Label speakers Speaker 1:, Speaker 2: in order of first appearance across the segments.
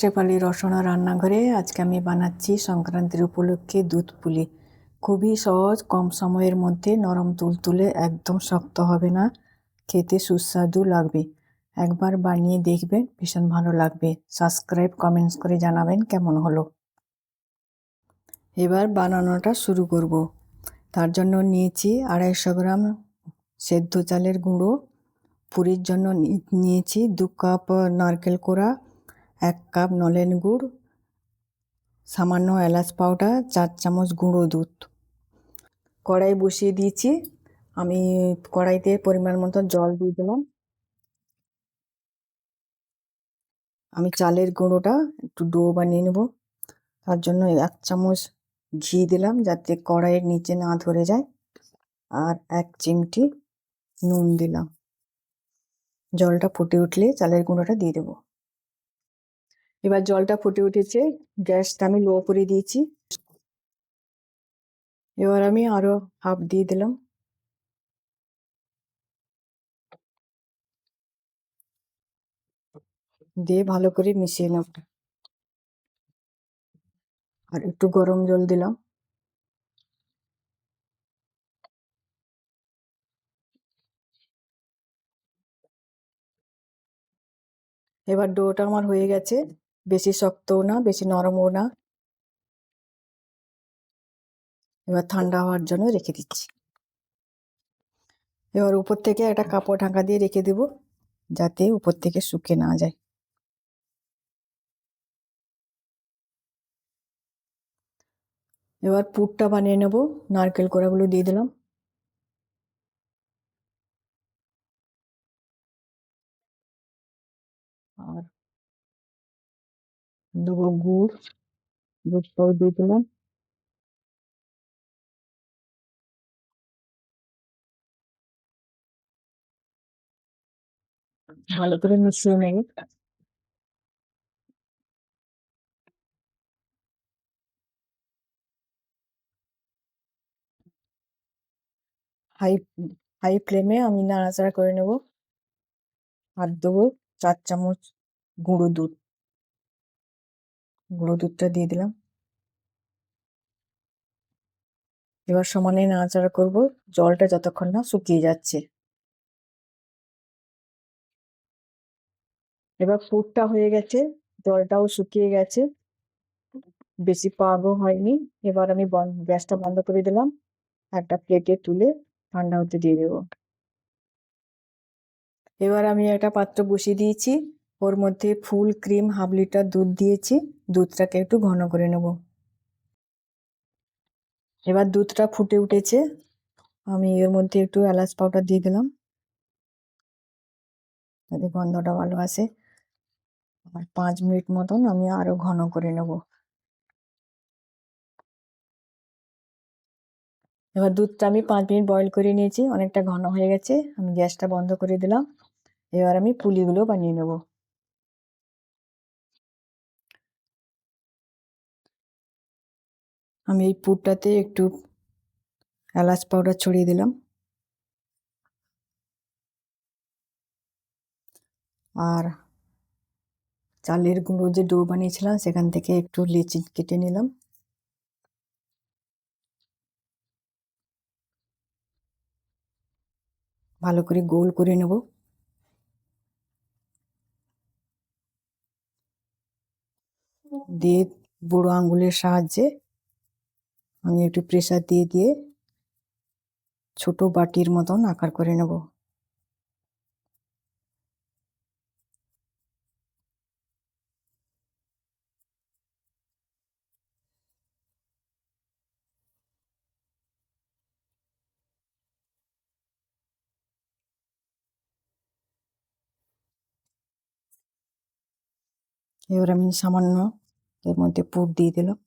Speaker 1: শেফালি রসনা রান্নাঘরে আজকে আমি বানাচ্ছি সংক্রান্তির উপলক্ষে দুধ পুলি। খুবই সহজ, কম সময়ের মধ্যে নরম তুলতুলে, একদম শক্ত হবে না, খেতে সুস্বাদু লাগবে। একবার বানিয়ে দেখবেন, ভীষণ ভালো লাগবে। সাবস্ক্রাইব, কমেন্টস করে জানাবেন কেমন হলো। এবার বানানোটা শুরু করব। তার জন্য নিয়েছি 250 গ্রাম সেদ্ধ চালের গুঁড়ো। পুরির জন্য নিয়েছি 2 কাপ নারকেল কোড়া, 1 কাপ নলেন গুড়, সামান্য এলাচ পাউডার, 4 চামচ গুঁড়ো দুধ। কড়াই বসিয়ে দিয়েছি। আমি কড়াইতে পরিমাণ মতো জল দিয়ে দিলাম। আমি চালের গুঁড়োটা একটু ডো বানিয়ে নেব। তার জন্য 1 চামচ ঘি দিলাম যাতে কড়াইয়ের নিচে না ধরে যায়, আর 1 চিমটি নুন দিলাম। জলটা ফুটে উঠলে চালের গুঁড়োটা দিয়ে দেবো। এবার জলটা ফুটে উঠেছে, গ্যাসটা আমি লো করে দিয়েছি। এবার আমি আরো হাফ দিয়ে দিলাম। দিয়ে ভালো করে মিশিয়ে নেব। আর একটু গরম জল দিলাম। এবার ডোটা আমার হয়ে গেছে, বেশি শক্তও না বেশি নরমও না। এবার ঠান্ডা হওয়ার জন্য রেখে দিচ্ছি। এবার উপর থেকে একটা কাপড় ঢাকা দিয়ে রেখে দেব, যাতে উপর থেকে শুকিয়ে না যায়। এবার পুরটা বানিয়ে নেব। নারকেল কোড়াগুলো দিয়ে দিলাম। আর দেবো গুড়, দুধটাও দিয়ে দিলাম। ভালো করে মিশিয়ে নেব। হাই হাই ফ্লেমে আমি নাড়াচাড়া করে নেব। আর দেবো 4 চামচ গুঁড়ো দুধ। গুঁড়ো দুধটা দিয়ে দিলাম। এবার সমানে নাড়াচাড়া করব, জলটা যতক্ষণ না শুকিয়ে যাচ্ছে। এবার পুরটা হয়ে গেছে, জলটাও শুকিয়ে গেছে, বেশি পাগও হয়নি। এবার আমি গ্যাসটা বন্ধ করে দিলাম। একটা প্লেটে তুলে ঠান্ডা হতে দিয়ে দেবো। এবার আমি একটা পাত্র বসিয়ে দিয়েছি, ওর মধ্যে ফুল ক্রিম হাফ লিটার দুধ দিয়েছি। দুধটাকে একটু ঘন করে নেব। এবার দুধটা ফুটে উঠেছে, আমি এর মধ্যে একটু এলাচ পাউডার দিয়ে দিলাম যাতে গন্ধটা ভালো আসে। আর 5 মিনিট মতন আমি আরো ঘন করে নেব। এবার দুধটা আমি 5 মিনিট বয়ল করে নিয়েছি, অনেকটা ঘন হয়ে গেছে। আমি গ্যাসটা বন্ধ করে দিলাম। এবার আমি পুলিগুলো বানিয়ে নেব। আমি এই পুরটাতে একটু এলাচ পাউডার ছড়িয়ে দিলাম। আর চালের গুঁড়ো যে ডো বানিয়েছিলাম সেখান থেকে একটু লেচি কেটে নিলাম। ভালো করে গোল করে নেব। দিয়ে বুড়ো আঙ্গুলের সাহায্যে আমি একটু প্রেসার দিয়ে দিয়ে ছোট বাটির মতন আকার করে নেব। এবার আমি সামান্য এর মধ্যে পুর দিয়ে দিলাম।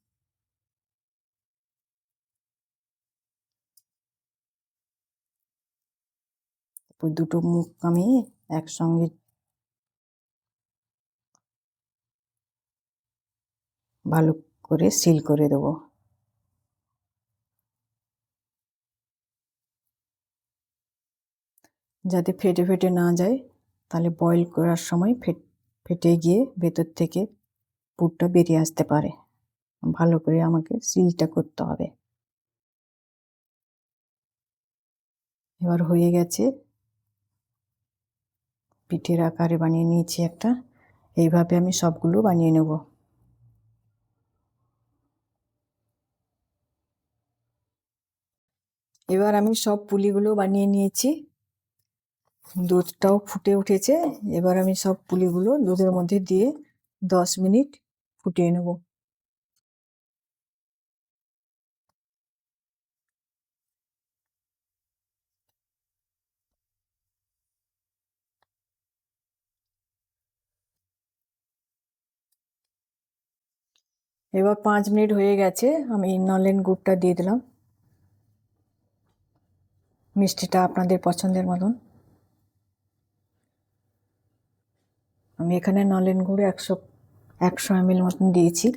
Speaker 1: দুটো মুখ আমি একসঙ্গে ভালো করে সিল করে দেবো। যাতে ফেটে ফেটে না যায়, তাহলে বয়েল করার সময় ফেটে গিয়ে ভেতর থেকে পুরটা বেরিয়ে আসতে পারে। ভালো করে আমাকে সিলটা করতে হবে। এবার হয়ে গেছে, পিঠের আকারে বানিয়ে নিয়েছি একটা। এইভাবে আমি সবগুলো বানিয়ে নেব। এবার আমি সব পুলিগুলো বানিয়ে নিয়েছি, দুধটাও ফুটে উঠেছে। এবার আমি সব পুলিগুলো দুধের মধ্যে দিয়ে 10 মিনিট ফুটিয়ে নেব। এবার 5 মিনিট হয়ে গেছে, আমি নলেন গুড়টা দিয়ে দিলাম। মিষ্টিটা আপনাদের পছন্দের মতন। আমি এখানে নলেন গুড় 100 ml মতন দিয়েছি।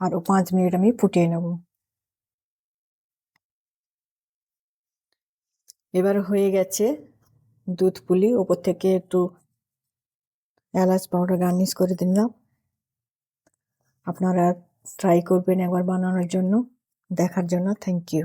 Speaker 1: আরও 5 মিনিট আমি ফুটিয়ে নেব। এবার হয়ে গেছে দুধ পুলি, ওপর থেকে একটু এলাচ পাউডার গার্নিশ করে দিলাম। আপনারা ট্রাই করবেন একবার বানানোর জন্য। দেখার জন্য থ্যাংক ইউ।